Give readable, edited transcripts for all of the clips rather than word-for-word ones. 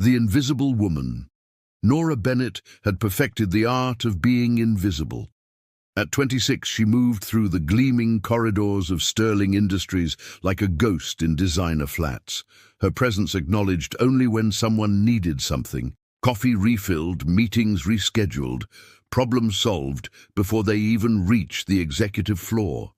The Invisible Woman. Nora Bennett had perfected the art of being invisible. At 26, she moved through the gleaming corridors of Sterling Industries like a ghost in designer flats, her presence acknowledged only when someone needed something. Coffee refilled, meetings rescheduled, problems solved before they even reached the executive floor.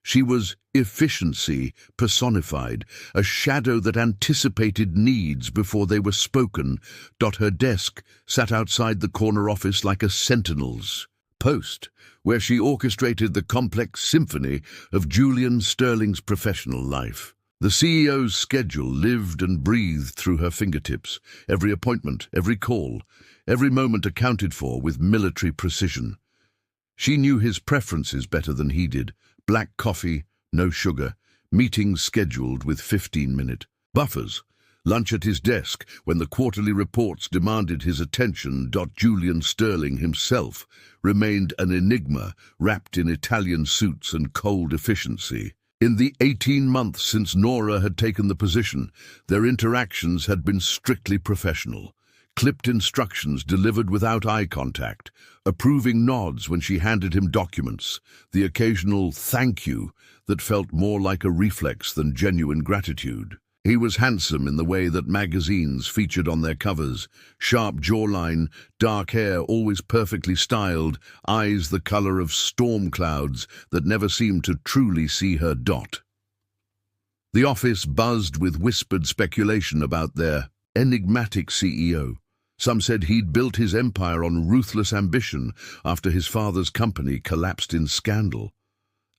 She was efficiency personified, a shadow that anticipated needs before they were spoken. Her desk sat outside the corner office like a sentinel's post, where she orchestrated the complex symphony of Julian Sterling's professional life. The CEO's schedule lived and breathed through her fingertips, every appointment, every call, every moment accounted for with military precision. She knew his preferences better than he did. Black coffee, no sugar, meetings scheduled with 15-minute buffers, lunch at his desk when the quarterly reports demanded his attention. Julian Sterling himself remained an enigma, wrapped in Italian suits and cold efficiency. In the 18 months since Nora had taken the position, their interactions had been strictly professional. Clipped instructions delivered without eye contact, approving nods when she handed him documents, the occasional thank you that felt more like a reflex than genuine gratitude. He was handsome in the way that magazines featured on their covers, sharp jawline, dark hair always perfectly styled, eyes the color of storm clouds that never seemed to truly see her. The office buzzed with whispered speculation about their enigmatic CEO. Some said he'd built his empire on ruthless ambition after his father's company collapsed in scandal.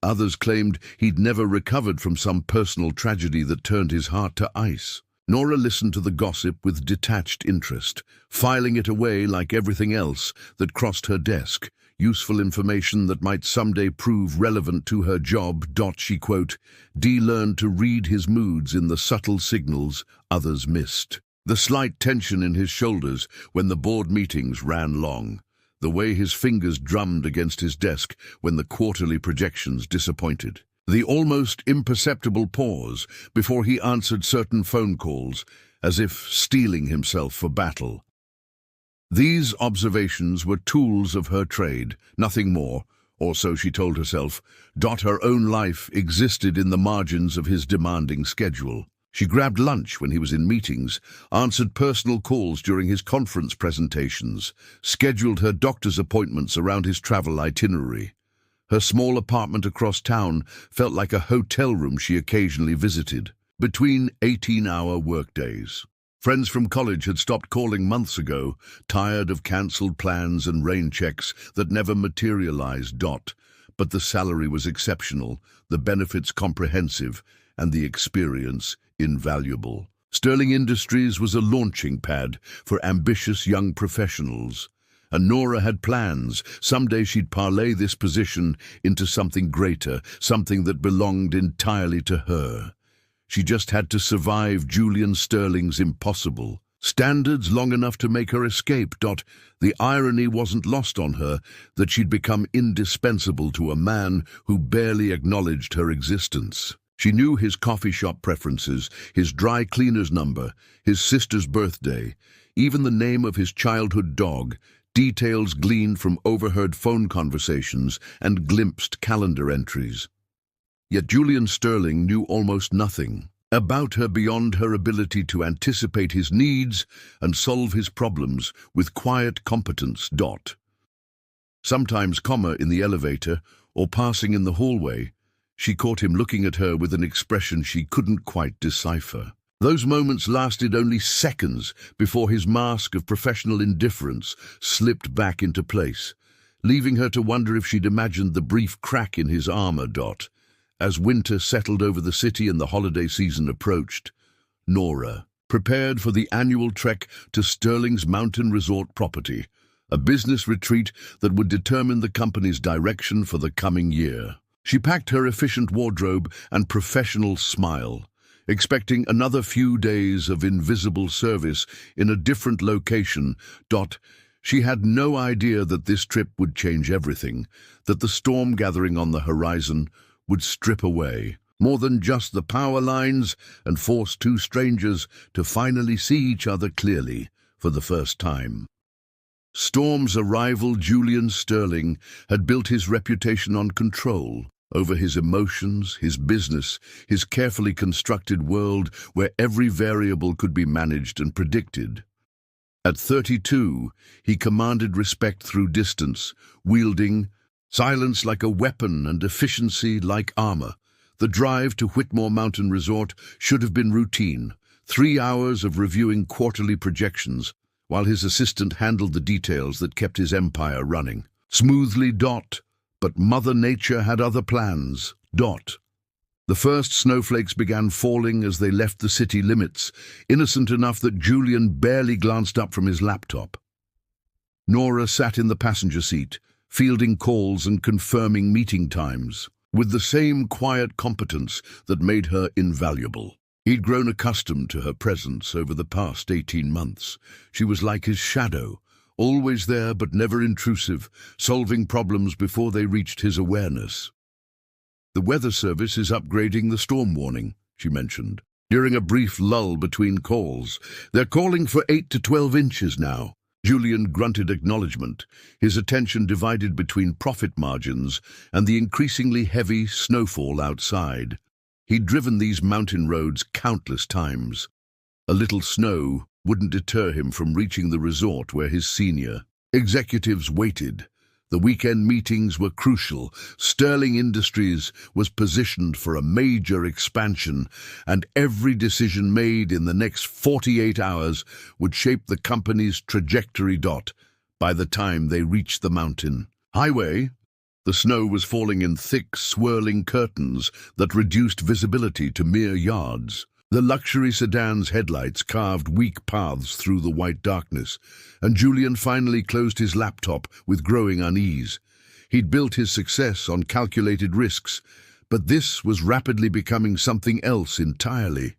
Others claimed he'd never recovered from some personal tragedy that turned his heart to ice. Nora listened to the gossip with detached interest, filing it away like everything else that crossed her desk, useful information that might someday prove relevant to her job. She, quote, learned to read his moods in the subtle signals others missed. The slight tension in his shoulders when the board meetings ran long. The way his fingers drummed against his desk when the quarterly projections disappointed. The almost imperceptible pause before he answered certain phone calls, as if steeling himself for battle. These observations were tools of her trade, nothing more, or so she told herself. Her own life existed in the margins of his demanding schedule. She grabbed lunch when he was in meetings, answered personal calls during his conference presentations, scheduled her doctor's appointments around his travel itinerary. Her small apartment across town felt like a hotel room she occasionally visited, between 18-hour workdays. Friends from college had stopped calling months ago, tired of cancelled plans and rain checks that never materialized. But the salary was exceptional, the benefits comprehensive, and the experience invaluable. Sterling Industries was a launching pad for ambitious young professionals, and Nora had plans. Someday she'd parlay this position into something greater, something that belonged entirely to her. She just had to survive Julian Sterling's impossible standards long enough to make her escape. The irony wasn't lost on her that she'd become indispensable to a man who barely acknowledged her existence. She knew his coffee shop preferences, his dry cleaner's number, his sister's birthday, even the name of his childhood dog, details gleaned from overheard phone conversations and glimpsed calendar entries. Yet Julian Sterling knew almost nothing about her beyond her ability to anticipate his needs and solve his problems with quiet competence. Sometimes, in the elevator or passing in the hallway, she caught him looking at her with an expression she couldn't quite decipher. Those moments lasted only seconds before his mask of professional indifference slipped back into place, leaving her to wonder if she'd imagined the brief crack in his armor. As winter settled over the city and the holiday season approached, Nora prepared for the annual trek to Sterling's mountain resort property, a business retreat that would determine the company's direction for the coming year. She packed her efficient wardrobe and professional smile, expecting another few days of invisible service in a different location. She had no idea that this trip would change everything, that the storm gathering on the horizon would strip away more than just the power lines, and forced two strangers to finally see each other clearly for the first time. Storm's arrival, Julian Sterling, had built his reputation on control over his emotions, his business, his carefully constructed world where every variable could be managed and predicted. At 32, he commanded respect through distance, wielding silence like a weapon and efficiency like armor. The drive to Whitmore Mountain Resort should have been routine, 3 hours of reviewing quarterly projections, while his assistant handled the details that kept his empire running. Smoothly. But Mother Nature had other plans. The first snowflakes began falling as they left the city limits, innocent enough that Julian barely glanced up from his laptop. Nora sat in the passenger seat, fielding calls and confirming meeting times, with the same quiet competence that made her invaluable. He'd grown accustomed to her presence over the past 18 months. She was like his shadow, always there but never intrusive, solving problems before they reached his awareness. "The Weather Service is upgrading the storm warning," she mentioned, during a brief lull between calls. "They're calling for 8 to 12 inches now." Julian grunted acknowledgement, his attention divided between profit margins and the increasingly heavy snowfall outside. He'd driven these mountain roads countless times. A little snow wouldn't deter him from reaching the resort where his senior executives waited. The weekend meetings were crucial. Sterling Industries was positioned for a major expansion, and every decision made in the next 48 hours would shape the company's trajectory. By the time they reached the mountain highway, the snow was falling in thick, swirling curtains that reduced visibility to mere yards. The luxury sedan's headlights carved weak paths through the white darkness, and Julian finally closed his laptop with growing unease. He'd built his success on calculated risks, but this was rapidly becoming something else entirely.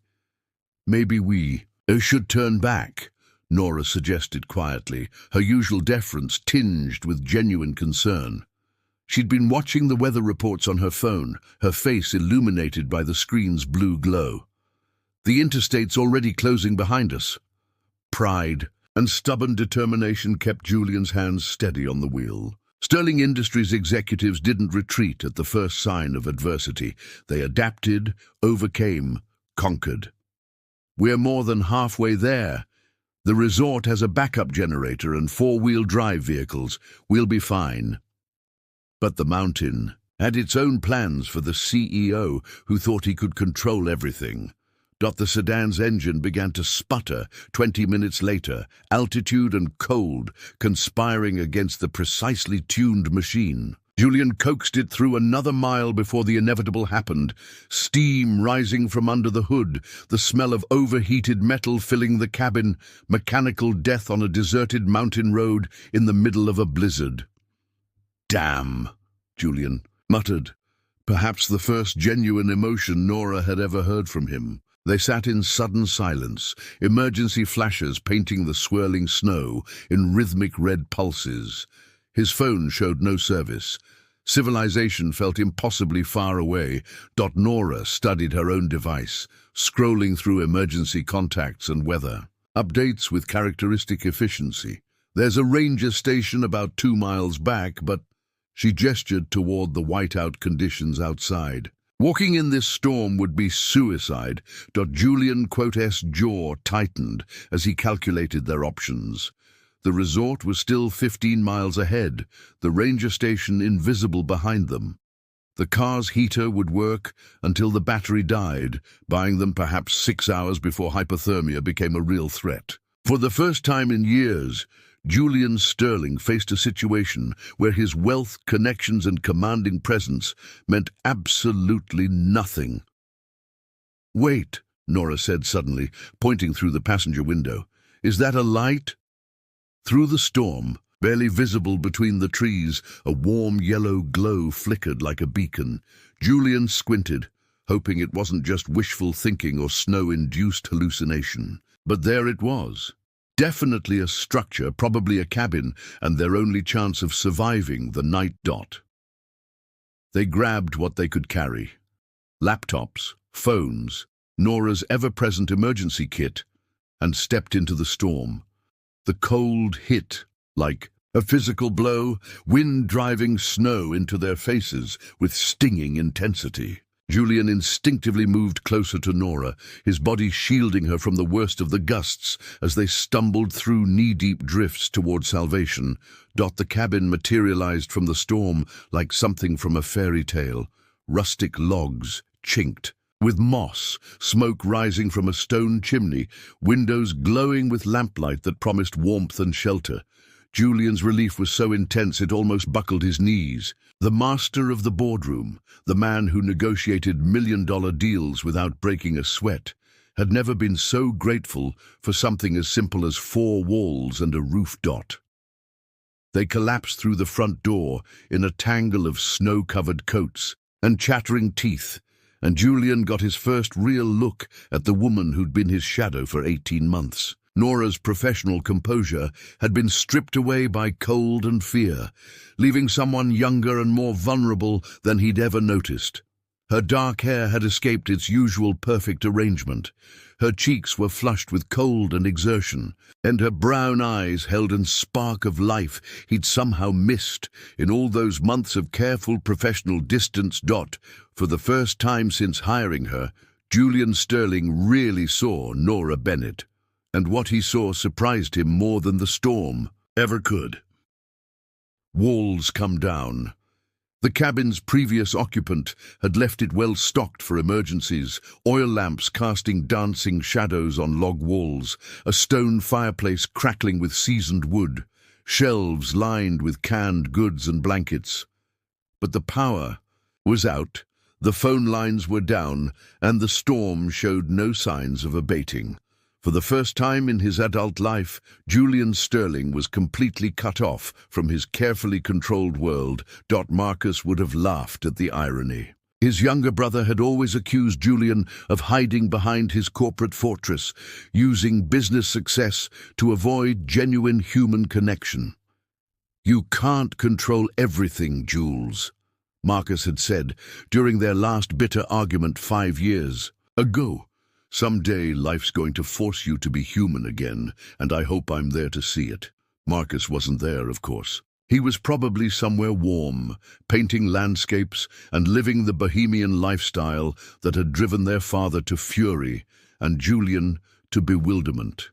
"Maybe we should turn back," Nora suggested quietly, her usual deference tinged with genuine concern. She'd been watching the weather reports on her phone, her face illuminated by the screen's blue glow. "The interstate's already closing behind us." Pride and stubborn determination kept Julian's hands steady on the wheel. Sterling Industries executives didn't retreat at the first sign of adversity. They adapted, overcame, conquered. "We're more than halfway there. The resort has a backup generator and 4-wheel drive vehicles. We'll be fine." But the mountain had its own plans for the CEO, who thought he could control everything. The sedan's engine began to sputter 20 minutes later, altitude and cold conspiring against the precisely tuned machine. Julian coaxed it through another mile before the inevitable happened, steam rising from under the hood, the smell of overheated metal filling the cabin, mechanical death on a deserted mountain road in the middle of a blizzard. "Damn," Julian muttered, perhaps the first genuine emotion Nora had ever heard from him. They sat in sudden silence, emergency flashes painting the swirling snow in rhythmic red pulses. His phone showed no service. Civilization felt impossibly far away. Nora studied her own device, scrolling through emergency contacts and weather updates with characteristic efficiency. "There's a ranger station about 2 miles back, but..." She gestured toward the whiteout conditions outside. Walking in this storm would be suicide. Julian's jaw tightened as he calculated their options. The resort was still 15 miles ahead, the ranger station invisible behind them. The car's heater would work until the battery died, buying them perhaps 6 hours before hypothermia became a real threat. For the first time in years, Julian Sterling faced a situation where his wealth, connections, and commanding presence meant absolutely nothing. "Wait," Nora said suddenly, pointing through the passenger window. "Is that a light?" Through the storm, barely visible between the trees, a warm yellow glow flickered like a beacon. Julian squinted, hoping it wasn't just wishful thinking or snow-induced hallucination. But there it was. Definitely a structure, probably a cabin, and their only chance of surviving the night. They grabbed what they could carry. laptops, phones, Nora's ever-present emergency kit, and stepped into the storm. The cold hit like a physical blow, wind driving snow into their faces with stinging intensity. Julian instinctively moved closer to Nora, his body shielding her from the worst of the gusts as they stumbled through knee-deep drifts toward salvation. The cabin materialized from the storm like something from a fairy tale. Rustic logs chinked, with moss, smoke rising from a stone chimney, windows glowing with lamplight that promised warmth and shelter. Julian's relief was so intense it almost buckled his knees. The master of the boardroom, the man who negotiated million-dollar deals without breaking a sweat, had never been so grateful for something as simple as 4 walls and a roof. They collapsed through the front door in a tangle of snow-covered coats and chattering teeth, and Julian got his first real look at the woman who'd been his shadow for 18 months. Nora's professional composure had been stripped away by cold and fear, leaving someone younger and more vulnerable than he'd ever noticed. Her dark hair had escaped its usual perfect arrangement. Her cheeks were flushed with cold and exertion, and her brown eyes held a spark of life he'd somehow missed in all those months of careful professional distance. For the first time since hiring her, Julian Sterling really saw Nora Bennett. And what he saw surprised him more than the storm ever could. Walls come down. The cabin's previous occupant had left it well stocked for emergencies, oil lamps casting dancing shadows on log walls, a stone fireplace crackling with seasoned wood, shelves lined with canned goods and blankets. But the power was out, the phone lines were down, and the storm showed no signs of abating. For the first time in his adult life, Julian Sterling was completely cut off from his carefully controlled world. Marcus would have laughed at the irony. His younger brother had always accused Julian of hiding behind his corporate fortress, using business success to avoid genuine human connection. "You can't control everything, Jules," Marcus had said during their last bitter argument 5 years ago. "Someday life's going to force you to be human again, and I hope I'm there to see it." Marcus wasn't there, of course. He was probably somewhere warm, painting landscapes and living the bohemian lifestyle that had driven their father to fury and Julian to bewilderment.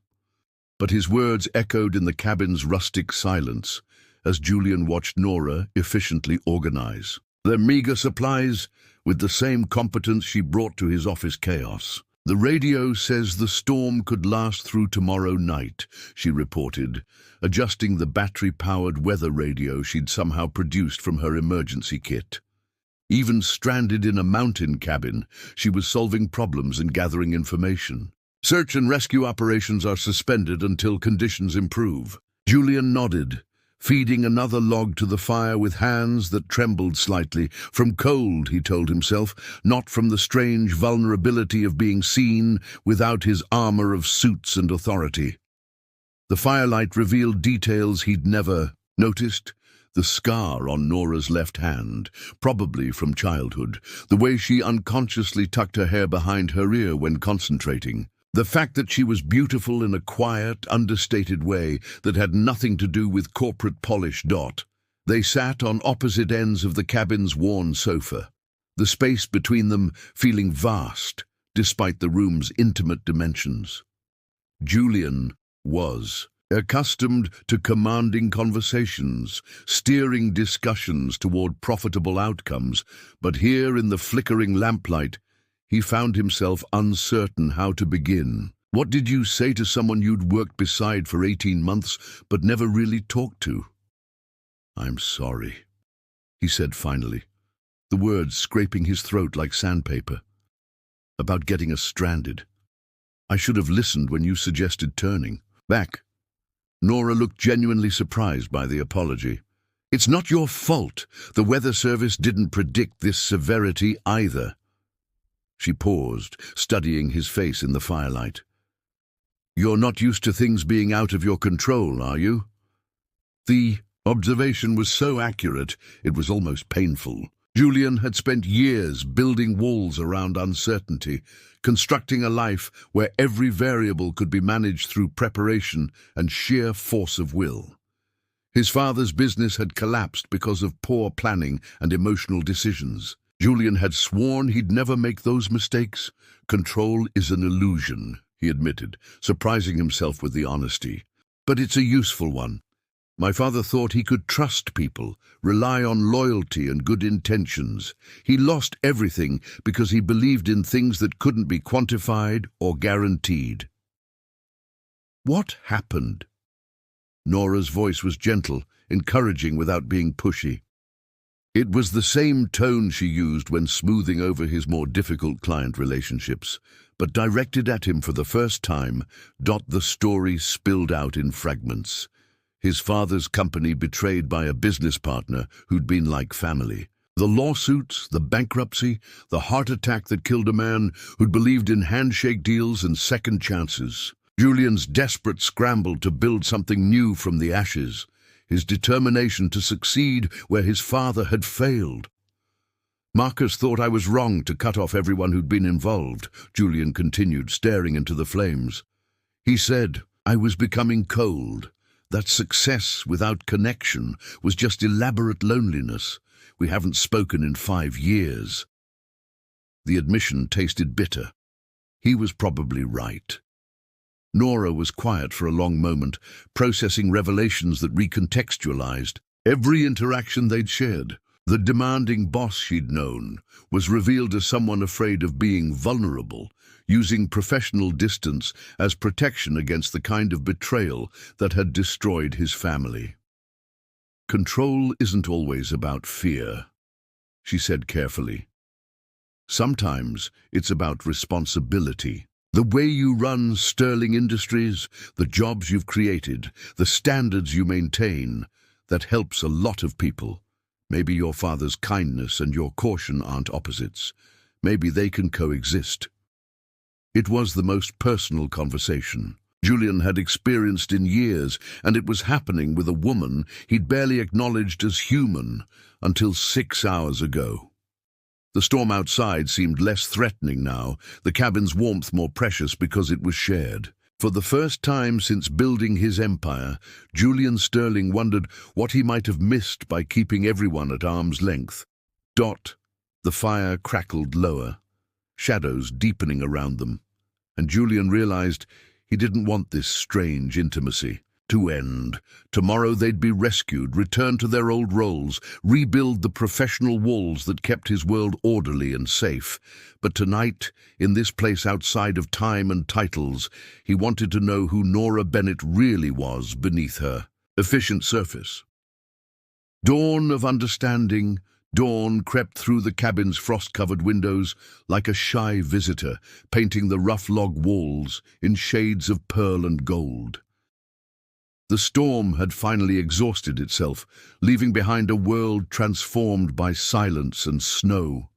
But his words echoed in the cabin's rustic silence as Julian watched Nora efficiently organize their meager supplies with the same competence she brought to his office chaos. "The radio says the storm could last through tomorrow night," she reported, adjusting the battery-powered weather radio she'd somehow produced from her emergency kit. Even stranded in a mountain cabin, she was solving problems and gathering information. "Search and rescue operations are suspended until conditions improve." Julian nodded, feeding another log to the fire with hands that trembled slightly. From cold, he told himself, not from the strange vulnerability of being seen without his armor of suits and authority. The firelight revealed details he'd never noticed. The scar on Nora's left hand, probably from childhood, the way she unconsciously tucked her hair behind her ear when concentrating. The fact that she was beautiful in a quiet, understated way that had nothing to do with corporate polish. They sat on opposite ends of the cabin's worn sofa, the space between them feeling vast, despite the room's intimate dimensions. Julian was accustomed to commanding conversations, steering discussions toward profitable outcomes, but here in the flickering lamplight, he found himself uncertain how to begin. "What did you say to someone you'd worked beside for 18 months but never really talked to?" "I'm sorry," he said finally, the words scraping his throat like sandpaper. "About getting us stranded. I should have listened when you suggested turning back." Nora looked genuinely surprised by the apology. "It's not your fault. The weather service didn't predict this severity either." She paused, studying his face in the firelight. "You're not used to things being out of your control, are you?" The observation was so accurate, it was almost painful. Julian had spent years building walls around uncertainty, constructing a life where every variable could be managed through preparation and sheer force of will. His father's business had collapsed because of poor planning and emotional decisions. Julian had sworn he'd never make those mistakes. Control is an illusion, he admitted, surprising himself with the honesty. But it's a useful one. My father thought he could trust people, rely on loyalty and good intentions. He lost everything because he believed in things that couldn't be quantified or guaranteed. What happened? Nora's voice was gentle, encouraging without being pushy. It was the same tone she used when smoothing over his more difficult client relationships, but directed at him for the first time, the story spilled out in fragments. His father's company betrayed by a business partner who'd been like family. The lawsuits, the bankruptcy, the heart attack that killed a man who'd believed in handshake deals and second chances. Julian's desperate scramble to build something new from the ashes, his determination to succeed where his father had failed. Marcus thought I was wrong to cut off everyone who'd been involved, Julian continued, staring into the flames. He said I was becoming cold, that success without connection was just elaborate loneliness. We haven't spoken in 5 years. The admission tasted bitter. He was probably right. Nora was quiet for a long moment, processing revelations that recontextualized every interaction they'd shared. The demanding boss she'd known was revealed as someone afraid of being vulnerable, using professional distance as protection against the kind of betrayal that had destroyed his family. Control isn't always about fear, she said carefully. Sometimes it's about responsibility. The way you run Sterling Industries, the jobs you've created, the standards you maintain, that helps a lot of people. Maybe your father's kindness and your caution aren't opposites. Maybe they can coexist. It was the most personal conversation Julian had experienced in years, and it was happening with a woman he'd barely acknowledged as human until 6 hours ago. The storm outside seemed less threatening now, the cabin's warmth more precious because it was shared. For the first time since building his empire, Julian Sterling wondered what he might have missed by keeping everyone at arm's length. The fire crackled lower, shadows deepening around them, and Julian realized he didn't want this strange intimacy to end. Tomorrow they'd be rescued, return to their old roles, rebuild the professional walls that kept his world orderly and safe. But tonight, in this place outside of time and titles, he wanted to know who Nora Bennett really was beneath her efficient surface. Dawn of understanding, dawn crept through the cabin's frost-covered windows like a shy visitor, painting the rough log walls in shades of pearl and gold. The storm had finally exhausted itself, leaving behind a world transformed by silence and snow.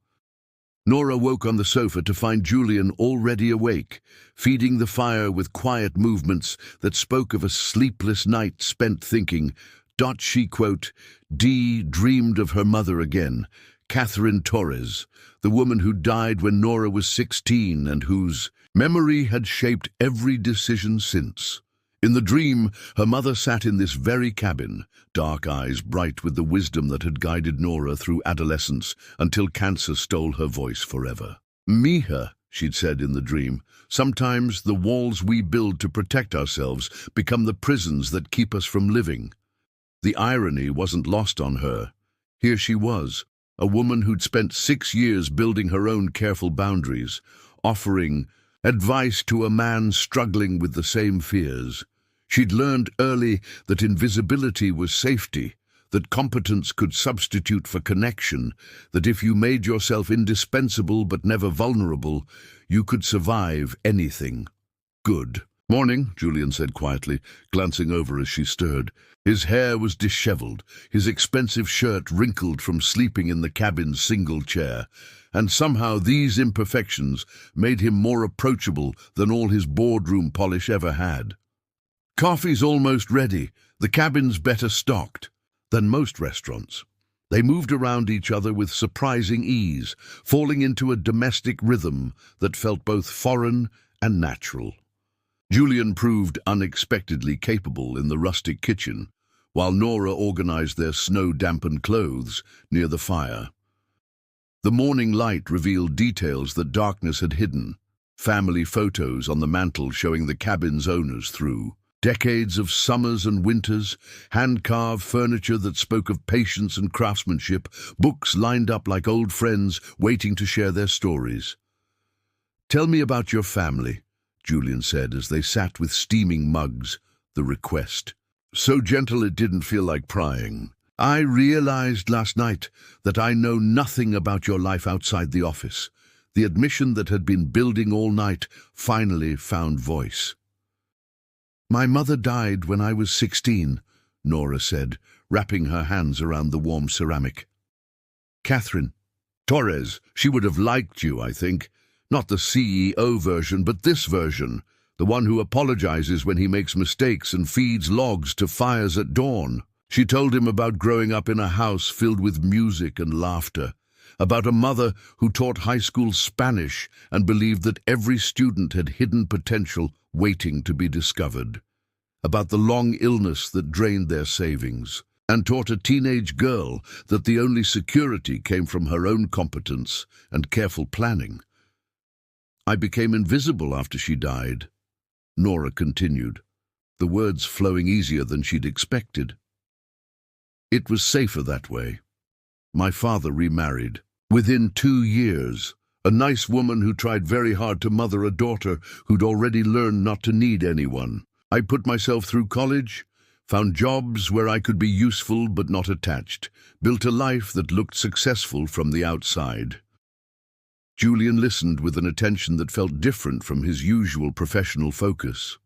Nora woke on the sofa to find Julian already awake, feeding the fire with quiet movements that spoke of a sleepless night spent thinking. She, quote, Dee dreamed of her mother again, Catherine Torres, the woman who died when Nora was 16 and whose memory had shaped every decision since. In the dream, her mother sat in this very cabin, dark eyes bright with the wisdom that had guided Nora through adolescence until cancer stole her voice forever. Mija, she'd said in the dream, sometimes the walls we build to protect ourselves become the prisons that keep us from living. The irony wasn't lost on her. Here she was, a woman who'd spent 6 years building her own careful boundaries, offering advice to a man struggling with the same fears. She'd learned early that invisibility was safety, that competence could substitute for connection, that if you made yourself indispensable but never vulnerable, you could survive anything. Good. Morning, Julian said quietly, glancing over as she stirred. His hair was disheveled, his expensive shirt wrinkled from sleeping in the cabin's single chair, and somehow these imperfections made him more approachable than all his boardroom polish ever had. Coffee's almost ready. The cabin's better stocked than most restaurants. They moved around each other with surprising ease, falling into a domestic rhythm that felt both foreign and natural. Julian proved unexpectedly capable in the rustic kitchen, while Nora organized their snow-dampened clothes near the fire. The morning light revealed details that darkness had hidden, family photos on the mantel showing the cabin's owners through. Decades of summers and winters, hand-carved furniture that spoke of patience and craftsmanship, books lined up like old friends waiting to share their stories. "Tell me about your family," Julian said as they sat with steaming mugs, the request. So gentle it didn't feel like prying. "I realized last night that I know nothing about your life outside the office." The admission that had been building all night finally found voice. "My mother died when I was 16, Nora said, wrapping her hands around the warm ceramic. "Catherine Torres, she would have liked you, I think. Not the CEO version, but this version, the one who apologizes when he makes mistakes and feeds logs to fires at dawn." She told him about growing up in a house filled with music and laughter, about a mother who taught high school Spanish and believed that every student had hidden potential waiting to be discovered, about the long illness that drained their savings, and taught a teenage girl that the only security came from her own competence and careful planning. "I became invisible after she died," Nora continued, the words flowing easier than she'd expected. "It was safer that way. My father remarried. Within 2 years, a nice woman who tried very hard to mother a daughter who'd already learned not to need anyone. I put myself through college, found jobs where I could be useful but not attached, built a life that looked successful from the outside." Julian listened with an attention that felt different from his usual professional focus.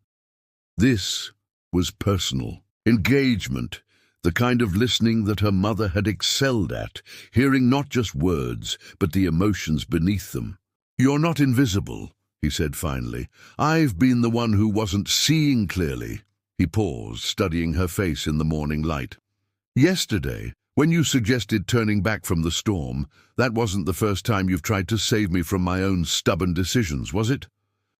This was personal engagement, the kind of listening that her mother had excelled at, hearing not just words, but the emotions beneath them. "You're not invisible," he said finally. "I've been the one who wasn't seeing clearly." He paused, studying her face in the morning light. "Yesterday, when you suggested turning back from the storm, that wasn't the first time you've tried to save me from my own stubborn decisions, was it?"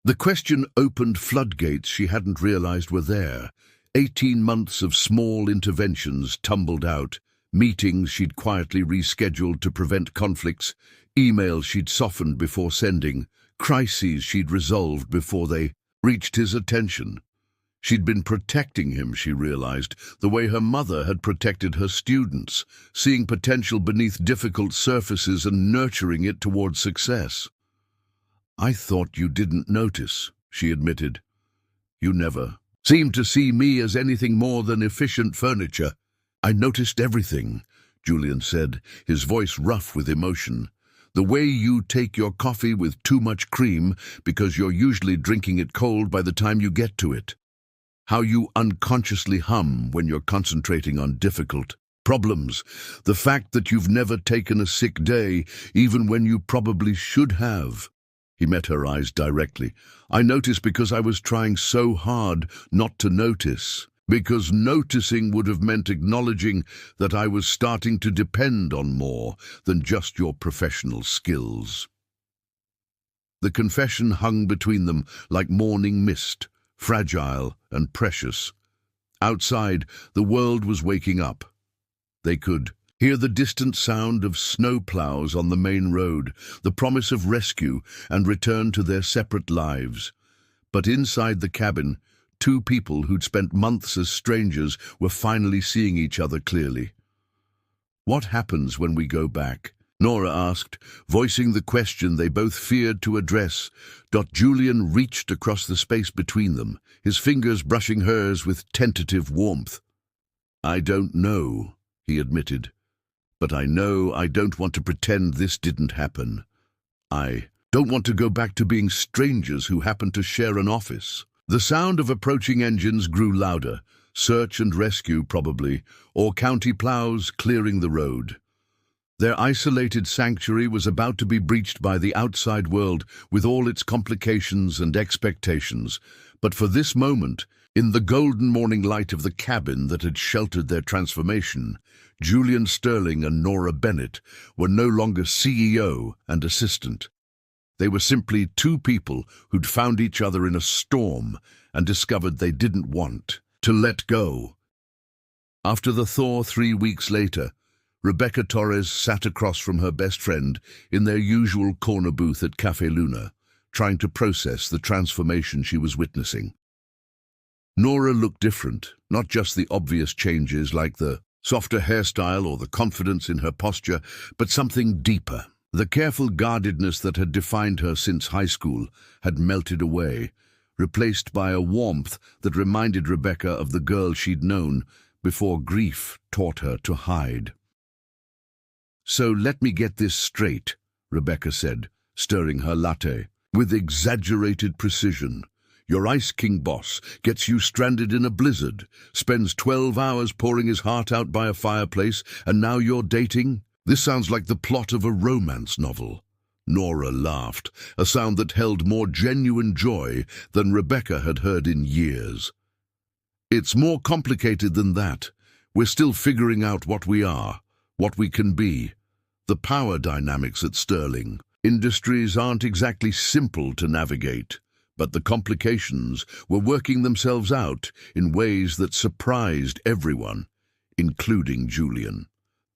The question opened floodgates she hadn't realized were there. 18 months of small interventions tumbled out, meetings she'd quietly rescheduled to prevent conflicts, emails she'd softened before sending, crises she'd resolved before they reached his attention. She'd been protecting him, she realized, the way her mother had protected her students, seeing potential beneath difficult surfaces and nurturing it towards success. "I thought you didn't notice," she admitted. "You never seemed to see me as anything more than efficient furniture." "I noticed everything," Julian said, his voice rough with emotion. "The way you take your coffee with too much cream because you're usually drinking it cold by the time you get to it. How you unconsciously hum when you're concentrating on difficult problems. The fact that you've never taken a sick day, even when you probably should have." He met her eyes directly. "I noticed because I was trying so hard not to notice. Because noticing would have meant acknowledging that I was starting to depend on more than just your professional skills." The confession hung between them like morning mist, fragile and precious. Outside, the world was waking up. They could hear the distant sound of snowplows on the main road, the promise of rescue and return to their separate lives. But inside the cabin, 2 people who'd spent months as strangers were finally seeing each other clearly. "What happens when we go back?" Nora asked, voicing the question they both feared to address. Julian reached across the space between them, his fingers brushing hers with tentative warmth. "I don't know," he admitted. "But I know I don't want to pretend this didn't happen. I don't want to go back to being strangers who happen to share an office." The sound of approaching engines grew louder, search and rescue probably, or county plows clearing the road. Their isolated sanctuary was about to be breached by the outside world with all its complications and expectations, but for this moment In the golden morning light of the cabin that had sheltered their transformation, Julian Sterling and Nora Bennett were no longer CEO and assistant. They were simply two people who'd found each other in a storm and discovered they didn't want to let go. After the thaw 3 weeks later, Rebecca Torres sat across from her best friend in their usual corner booth at Café Luna, trying to process the transformation she was witnessing. Nora looked different, not just the obvious changes like the softer hairstyle or the confidence in her posture, but something deeper. The careful guardedness that had defined her since high school had melted away, replaced by a warmth that reminded Rebecca of the girl she'd known before grief taught her to hide. "So let me get this straight," Rebecca said, stirring her latte. "With exaggerated precision, your Ice King boss gets you stranded in a blizzard, spends 12 hours pouring his heart out by a fireplace, and now you're dating? This sounds like the plot of a romance novel." Nora laughed, a sound that held more genuine joy than Rebecca had heard in years. "It's more complicated than that. We're still figuring out what we are, what we can be. The power dynamics at Sterling Industries aren't exactly simple to navigate, but the complications were working themselves out in ways that surprised everyone, including Julian.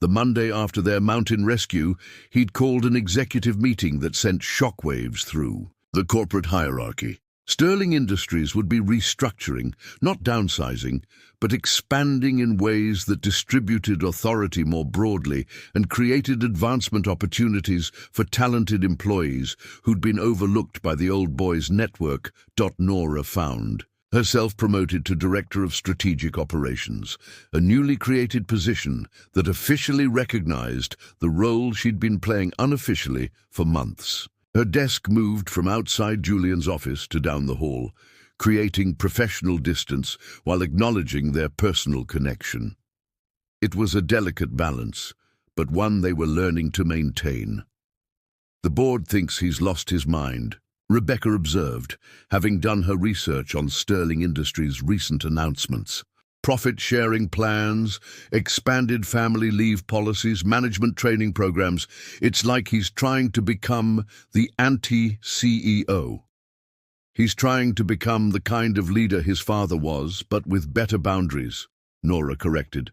The Monday after their mountain rescue, he'd called an executive meeting that sent shockwaves through the corporate hierarchy. Sterling Industries would be restructuring, not downsizing, but expanding in ways that distributed authority more broadly and created advancement opportunities for talented employees who'd been overlooked by the old boys network. Nora found herself promoted to Director of Strategic Operations, a newly created position that officially recognized the role she'd been playing unofficially for months. Her desk moved from outside Julian's office to down the hall, creating professional distance while acknowledging their personal connection. It was a delicate balance, but one they were learning to maintain. "The board thinks he's lost his mind," Rebecca observed, having done her research on Sterling Industries' recent announcements. Profit-sharing plans, expanded family leave policies, management training programs. It's like he's trying to become the anti-CEO. He's trying to become the kind of leader his father was, but with better boundaries, Nora corrected.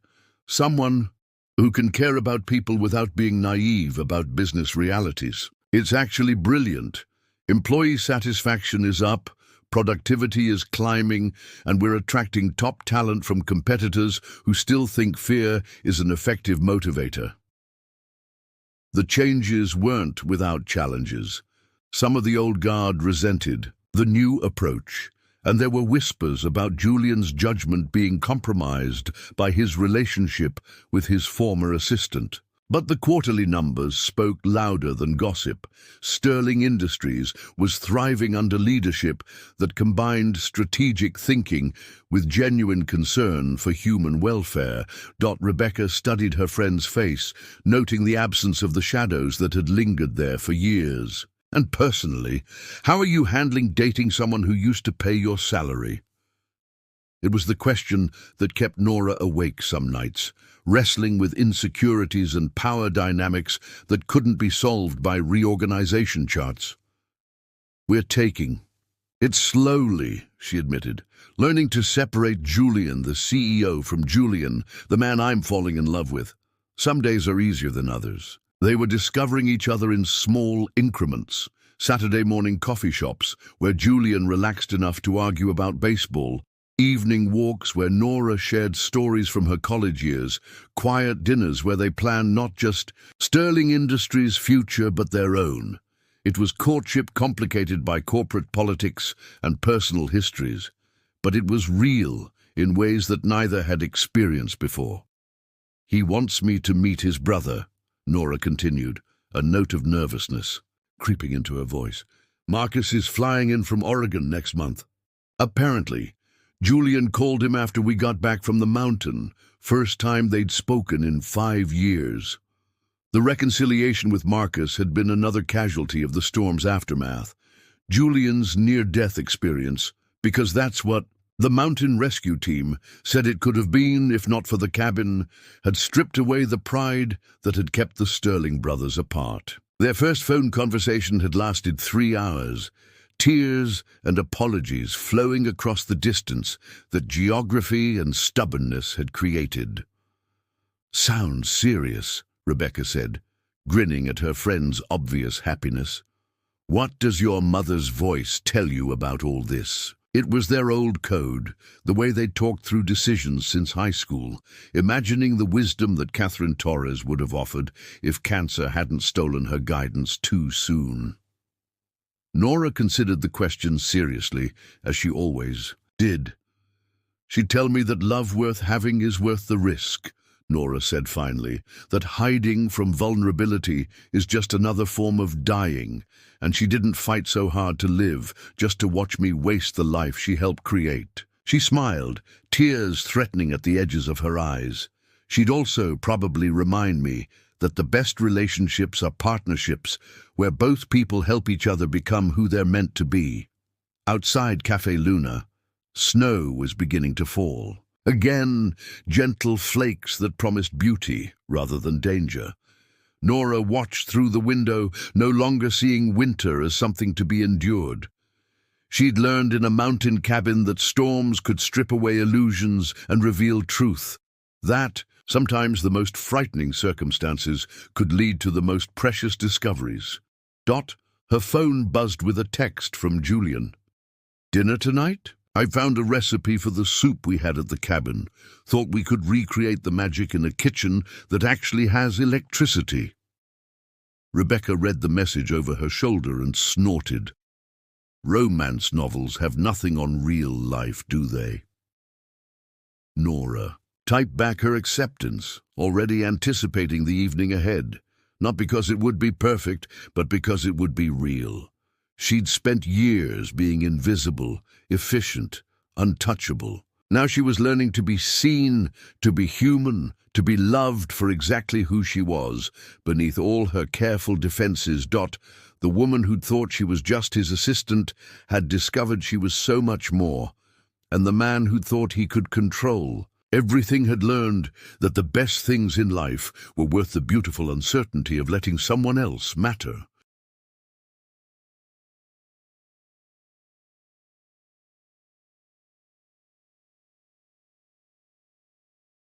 Someone who can care about people without being naive about business realities. It's actually brilliant. Employee satisfaction is up, productivity is climbing, and we're attracting top talent from competitors who still think fear is an effective motivator. The changes weren't without challenges. Some of the old guard resented the new approach, and there were whispers about Julian's judgment being compromised by his relationship with his former assistant. But the quarterly numbers spoke louder than gossip. Sterling Industries was thriving under leadership that combined strategic thinking with genuine concern for human welfare. Rebecca studied her friend's face, noting the absence of the shadows that had lingered there for years. "And personally, how are you handling dating someone who used to pay your salary?" It was the question that kept Nora awake some nights, wrestling with insecurities and power dynamics that couldn't be solved by reorganization charts. "We're taking it slowly," she admitted, "learning to separate Julian, the CEO, from Julian, the man I'm falling in love with. Some days are easier than others." They were discovering each other in small increments. Saturday morning coffee shops, where Julian relaxed enough to argue about baseball, evening walks where Nora shared stories from her college years, quiet dinners where they planned not just Sterling Industries' future but their own. It was courtship complicated by corporate politics and personal histories, but it was real in ways that neither had experienced before. "He wants me to meet his brother," Nora continued, a note of nervousness creeping into her voice. "Marcus is flying in from Oregon next month. Apparently, Julian called him after we got back from the mountain, first time they'd spoken in 5 years. The reconciliation with Marcus had been another casualty of the storm's aftermath. Julian's near-death experience, because that's what The mountain rescue team said it could have been, if not for the cabin, had stripped away the pride that had kept the Sterling brothers apart. Their first phone conversation had lasted 3 hours, tears and apologies flowing across the distance that geography and stubbornness had created. "Sounds serious," Rebecca said, grinning at her friend's obvious happiness. "What does your mother's voice tell you about all this?" It was their old code, the way they'd talked through decisions since high school, imagining the wisdom that Catherine Torres would have offered if cancer hadn't stolen her guidance too soon. Nora considered the question seriously, as she always did. "She'd tell me that love worth having is worth the risk," Nora said finally, "that hiding from vulnerability is just another form of dying, and she didn't fight so hard to live just to watch me waste the life she helped create." She smiled, tears threatening at the edges of her eyes. She'd also probably remind me that the best relationships are partnerships where both people help each other become who they're meant to be. Outside Cafe Luna, snow was beginning to fall. Again, gentle flakes that promised beauty rather than danger. Nora watched through the window, no longer seeing winter as something to be endured. She'd learned in a mountain cabin that storms could strip away illusions and reveal truth. That, sometimes the most frightening circumstances, could lead to the most precious discoveries. Her phone buzzed with a text from Julian. "Dinner tonight? I found a recipe for the soup we had at the cabin. Thought we could recreate the magic in a kitchen that actually has electricity." Rebecca read the message over her shoulder and snorted. "Romance novels have nothing on real life, do they?" Nora typed back her acceptance, already anticipating the evening ahead. Not because it would be perfect, but because it would be real. She'd spent years being invisible, efficient, untouchable. Now she was learning to be seen, to be human, to be loved for exactly who she was, beneath all her careful defenses. The woman who'd thought she was just his assistant had discovered she was so much more, and the man who'd thought he could control everything had learned that the best things in life were worth the beautiful uncertainty of letting someone else matter.